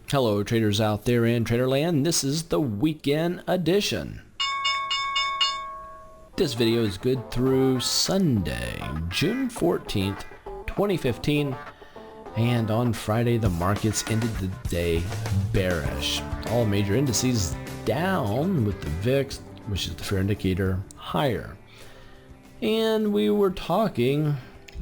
Hello traders out there in Traderland, this is the weekend edition. This video is good through Sunday, June 14th, 2015, and on Friday the markets ended the day bearish. All major indices down with the VIX, which is the fear indicator, higher. And we were talking,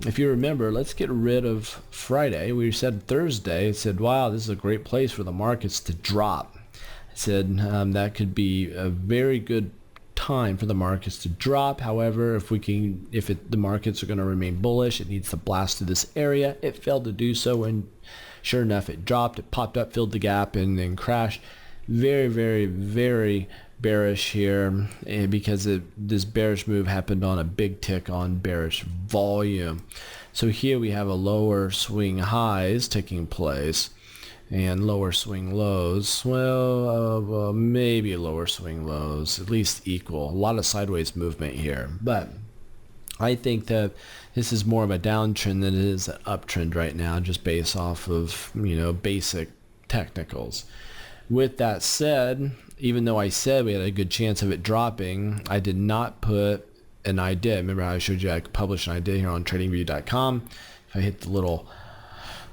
if you remember, let's get rid of Friday. We said Thursday, said, wow, this is a great place for the markets to drop. I said that could be a very good time for the markets to drop. However, the markets are going to remain bullish, it needs to blast through this area. It failed to do so, and sure enough, it dropped, it popped up, filled the gap, and then crashed. Very, very, very bearish here, because this bearish move happened on a big tick on bearish volume. So here we have a lower swing highs taking place and lower swing lows. Well, maybe lower swing lows, at least equal. A lot of sideways movement here, but I think that this is more of a downtrend than it is an uptrend right now, just based off of basic technicals. With that said, even though I said we had a good chance of it dropping, I did not put an idea. Remember how I showed you I could publish an idea here on tradingview.com. If I hit the little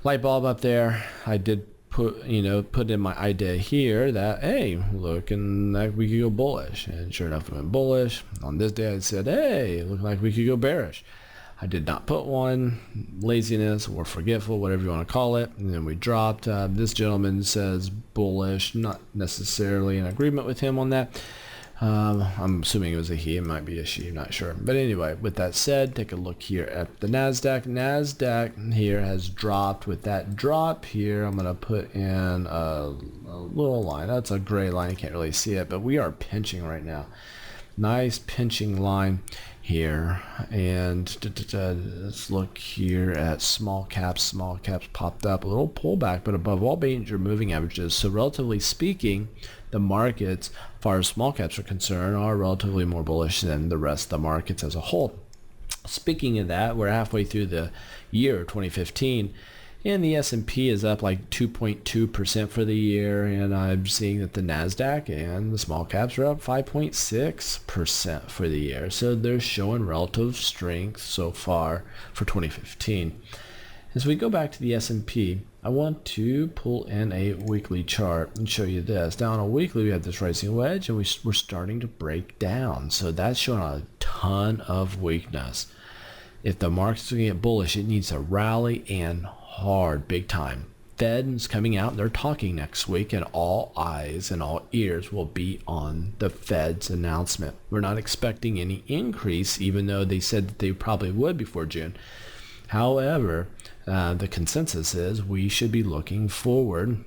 light bulb up there, I did put in my idea here that, hey, looking like we could go bullish. And sure enough, it went bullish. On this day, I said, hey, looking like we could go bearish. I did not put one, laziness or forgetful, whatever you want to call it, and then we dropped. This gentleman says bullish, not necessarily in agreement with him on that. I'm assuming it was a he, it might be a she, not sure. But anyway, with that said, take a look here at the NASDAQ. NASDAQ here has dropped. With that drop here, I'm going to put in a little line. That's a gray line, you can't really see it, but we are pinching right now. Nice pinching line here, and let's look here at small caps. Small caps popped up a little pullback, but above all major moving averages. So relatively speaking, the markets, as far as small caps are concerned, are relatively more bullish than the rest of the markets as a whole. Speaking of that, we're halfway through the year 2015, and the S&P is up like 2.2% for the year, and I'm seeing that the NASDAQ and the small caps are up 5.6% for the year. So they're showing relative strength so far for 2015. As we go back to the S&P, I want to pull in a weekly chart and show you this. Now on a weekly, we have this rising wedge, and we're starting to break down. So that's showing a ton of weakness. If the market's going to get bullish, it needs to rally and hard, big time. Fed is coming out, they're talking next week, and all eyes and all ears will be on the Fed's announcement. We're not expecting any increase, even though they said that they probably would before June. However, the consensus is we should be looking forward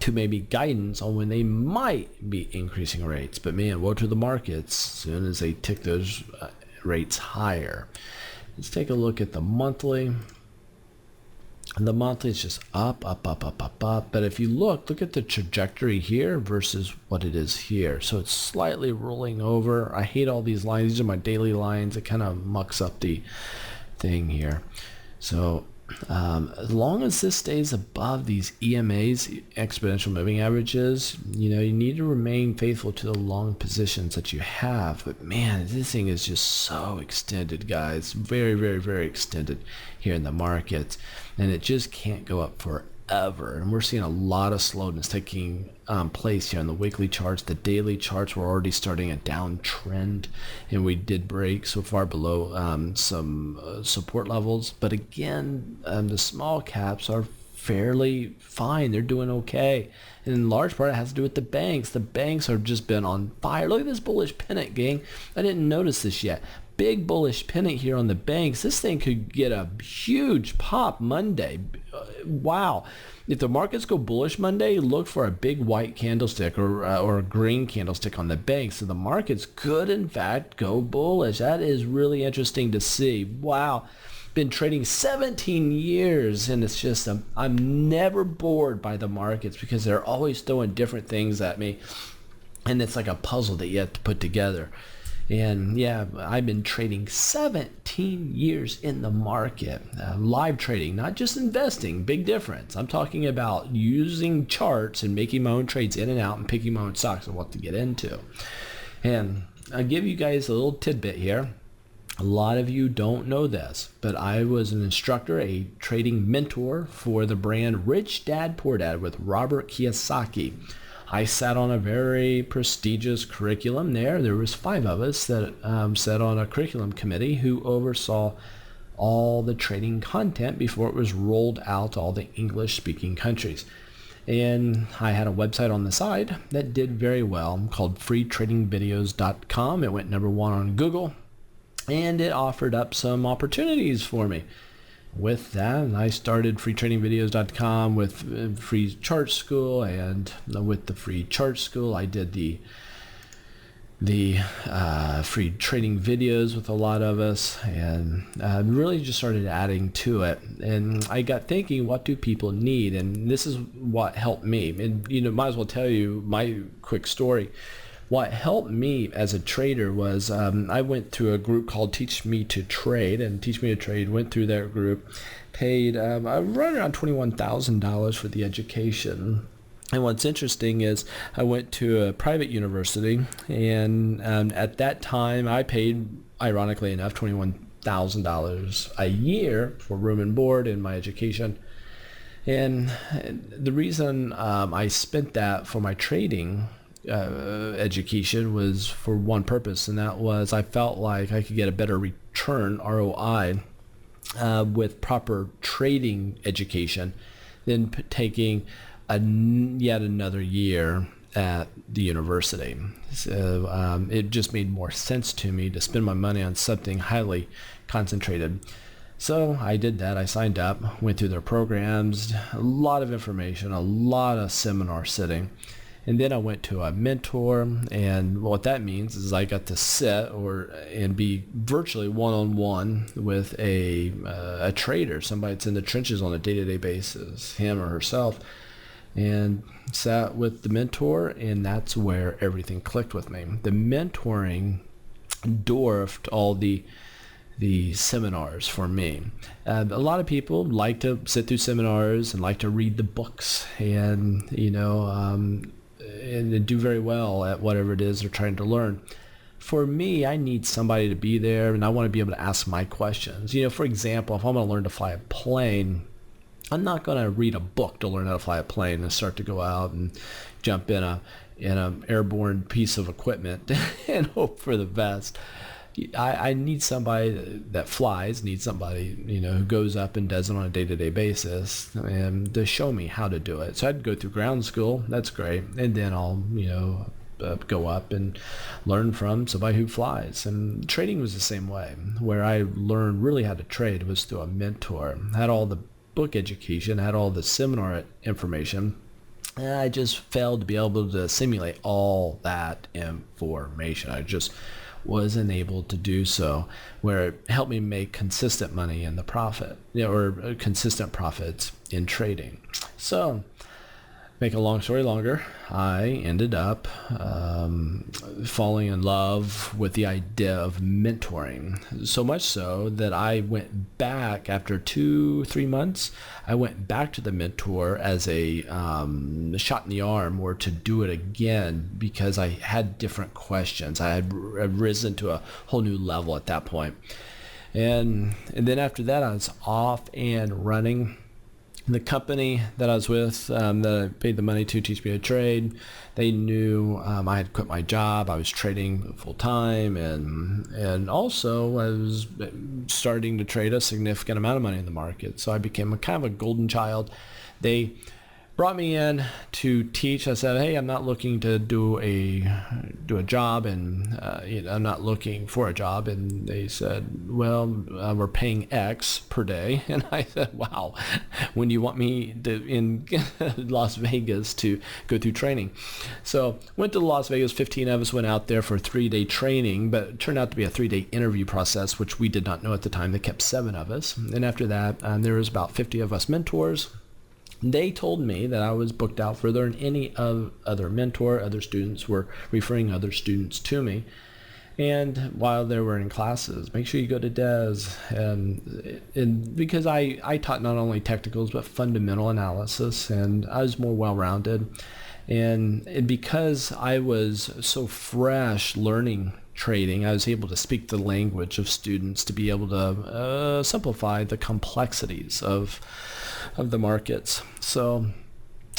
to maybe guidance on when they might be increasing rates. But man, woe to the markets as soon as they tick those rates higher. Let's take a look at the monthly. The monthly is just up. But if you look at the trajectory here versus what it is here. So it's slightly rolling over. I hate all these lines. These are my daily lines. It kind of mucks up the thing here. So as long as this stays above these EMAs, exponential moving averages, you need to remain faithful to the long positions that you have. But man, this thing is just so extended, guys. Very, very, very extended here in the markets, and it just can't go up forever. And we're seeing a lot of slowness taking place here on the weekly charts. The daily charts were already starting a downtrend, and we did break so far below some support levels. But again, the small caps are fairly fine. They're doing okay. And in large part, it has to do with the banks. The banks have just been on fire. Look at this bullish pennant, gang. I didn't notice this yet. Big bullish pennant here on the banks. This thing could get a huge pop Monday. Wow. If the markets go bullish Monday, look for a big white candlestick or a green candlestick on the banks. So the markets could, in fact, go bullish. That is really interesting to see. Wow. Been trading 17 years, and it's just, I'm never bored by the markets because they're always throwing different things at me. And it's like a puzzle that you have to put together. And yeah, I've been trading 17 years in the market, live trading, not just investing, big difference. I'm talking about using charts and making my own trades in and out and picking my own stocks and what to get into. And I'll give you guys a little tidbit here. A lot of you don't know this, but I was an instructor, a trading mentor for the brand Rich Dad Poor Dad with Robert Kiyosaki. I sat on a very prestigious curriculum there. There was 5 of us that sat on a curriculum committee who oversaw all the trading content before it was rolled out to all the English-speaking countries. And I had a website on the side that did very well called freetradingvideos.com. It went number 1 on Google, and it offered up some opportunities for me. With that, I started freetradingvideos.com with free chart school, and with the free chart school, I did the free trading videos with a lot of us, and really just started adding to it. And I got thinking, what do people need? And this is what helped me. And might as well tell you my quick story. What helped me as a trader was I went through a group called Teach Me to Trade, and Teach Me to Trade went through that group, paid right around $21,000 for the education. And what's interesting is I went to a private university, and at that time I paid, ironically enough, $21,000 a year for room and board and my education. And the reason I spent that for my trading education was for one purpose, and that was I felt like I could get a better return, ROI, with proper trading education than taking yet another year at the university. So it just made more sense to me to spend my money on something highly concentrated. So I did that. I signed up, went through their programs, a lot of information, a lot of seminar sitting. And then I went to a mentor, and what that means is I got to sit and be virtually one-on-one with a trader, somebody that's in the trenches on a day-to-day basis, him or herself, and sat with the mentor, and that's where everything clicked with me. The mentoring dwarfed all the seminars for me. A lot of people like to sit through seminars and like to read the books, and and do very well at whatever it is they're trying to learn. For me, I need somebody to be there, and I want to be able to ask my questions. For example, if I'm going to learn to fly a plane, I'm not going to read a book to learn how to fly a plane and start to go out and jump in an airborne piece of equipment and hope for the best. I need somebody that flies, need somebody, who goes up and does it on a day-to-day basis, and to show me how to do it. So I'd go through ground school, that's great, and then I'll, go up and learn from somebody who flies. And trading was the same way. Where I learned really how to trade was through a mentor. I had all the book education, had all the seminar information, and I just failed to be able to simulate all that information. I just wasn't able to do so, where it helped me make consistent money in the profit, or consistent profits in trading. So, make a long story longer, I ended up falling in love with the idea of mentoring. So much so that I went back after 2-3 months. I went back to the mentor as a shot in the arm, or to do it again, because I had different questions. I had risen to a whole new level at that point. And then after that, I was off and running. The company that I was with, that I paid the money to teach me to trade, they knew I had quit my job. I was trading full time, and also I was starting to trade a significant amount of money in the market. So I became a kind of a golden child. They brought me in to teach. I said, hey, I'm not looking to do a job, and I'm not looking for a job. And they said, well, we're paying X per day. And I said, wow, when do you want me to in Las Vegas to go through training? So went to Las Vegas. 15 of us went out there for a 3-day training, but it turned out to be a 3-day interview process, which we did not know at the time. They kept 7 of us. And after that, there was about 50 of us mentors. They told me that I was booked out further than any other mentor. Other students were referring other students to me. And while they were in classes, make sure you go to Des. And because I taught not only technicals, but fundamental analysis, and I was more well-rounded. And because I was so fresh learning trading, I was able to speak the language of students to be able to simplify the complexities of the markets. So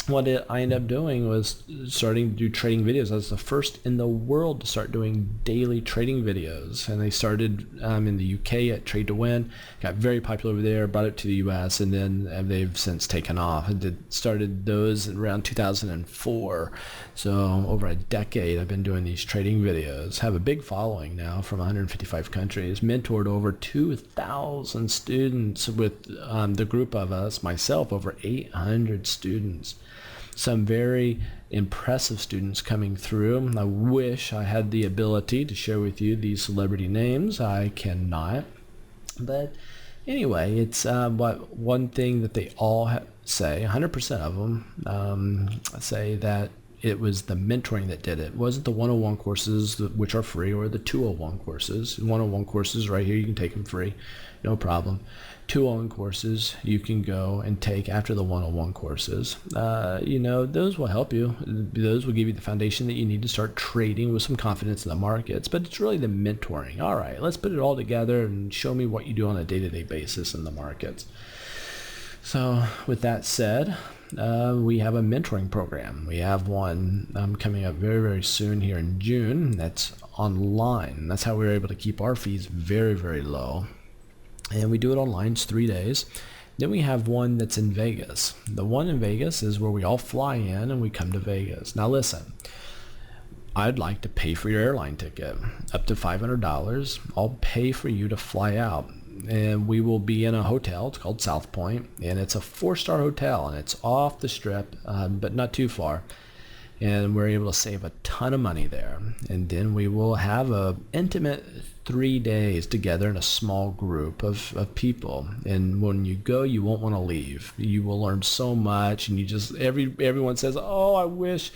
what I ended up doing was starting to do trading videos. I was the first in the world to start doing daily trading videos, and they started in the UK at Trade to Win, got very popular over there, brought it to the US, and then they've since taken off. I started those around 2004, so over a decade I've been doing these trading videos. Have a big following now from 155 countries, mentored over 2,000 students with the group of us, myself, over 800 students. Some very impressive students coming through. I wish I had the ability to share with you these celebrity names. I cannot. But anyway, it's one thing that they all say, 100% of them say that it was the mentoring that did it. It wasn't the 101 courses, which are free, or the 201 courses. 101 courses right here, you can take them free, no problem. 201 courses you can go and take after the 101 courses. Those will help you. Those will give you the foundation that you need to start trading with some confidence in the markets. But it's really the mentoring. All right, let's put it all together and show me what you do on a day-to-day basis in the markets. So with that said, we have a mentoring program. We have one coming up very, very soon here in June. That's online. That's how we were able to keep our fees very, very low. And we do it online. It's 3 days. Then we have one that's in Vegas. The one in Vegas is where we all fly in and we come to Vegas. Now listen, I'd like to pay for your airline ticket, up to $500. I'll pay for you to fly out. And we will be in a hotel. It's called South Point, and it's a 4-star hotel, and it's off the strip, but not too far. And we're able to save a ton of money there. And then we will have a intimate 3 days together in a small group of people. And when you go, you won't want to leave. You will learn so much, and you just everyone says, "Oh, I wish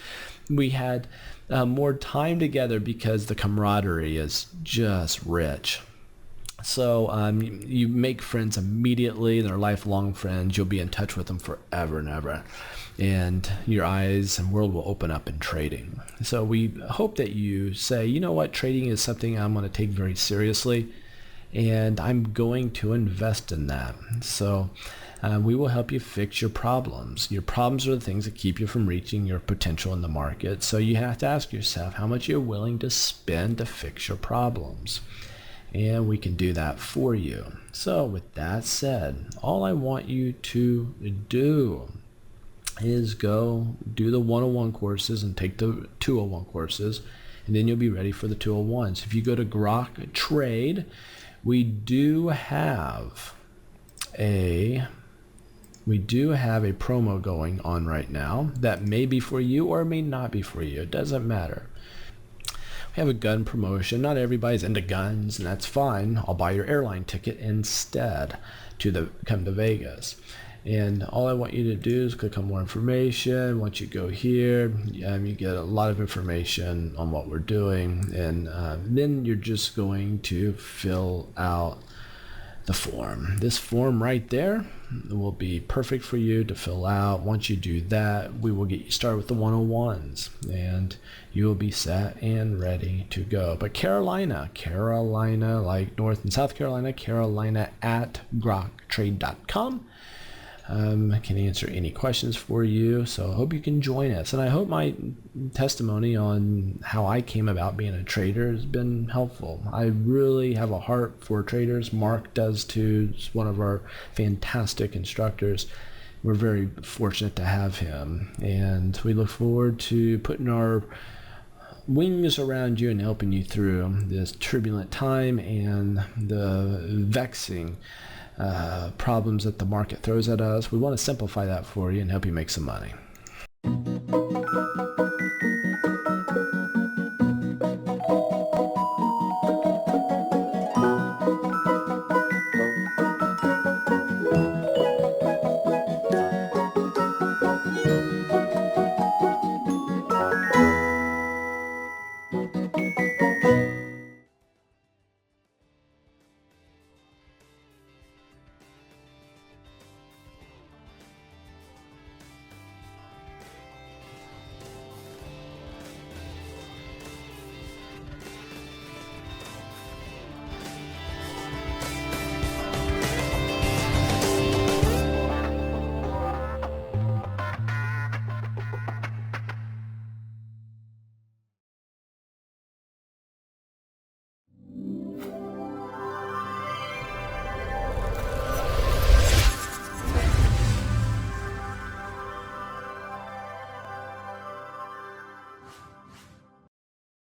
we had more time together," because the camaraderie is just rich. So you make friends immediately. They're lifelong friends. You'll be in touch with them forever and ever. And your eyes and world will open up in trading. So we hope that you say, you know what, trading is something I'm going to take very seriously, and I'm going to invest in that. So we will help you fix your problems. Your problems are the things that keep you from reaching your potential in the market. So you have to ask yourself how much you're willing to spend to fix your problems. And we can do that for you. So with that said, all I want you to do is go do the 101 courses and take the 201 courses, and then you'll be ready for the 201s. If you go to Grok Trade, we do have a promo going on right now that may be for you or may not be for you. It doesn't matter. We have a gun promotion. Not everybody's into guns, and that's fine. I'll buy your airline ticket instead to come to Vegas. And all I want you to do is click on more information. Once you go here, you get a lot of information on what we're doing, and then you're just going to fill out the form. This form right there will be perfect for you to fill out. Once you do that, we will get you started with the 101s, and you will be set and ready to go. But Carolina, like North and South Carolina, Carolina at groktrade.com. Can answer any questions for you. So I hope you can join us. And I hope my testimony on how I came about being a trader has been helpful. I really have a heart for traders. Mark does too. He's one of our fantastic instructors. We're very fortunate to have him. And we look forward to putting our wings around you and helping you through this turbulent time and the vexing problems that the market throws at us. We want to simplify that for you and help you make some money.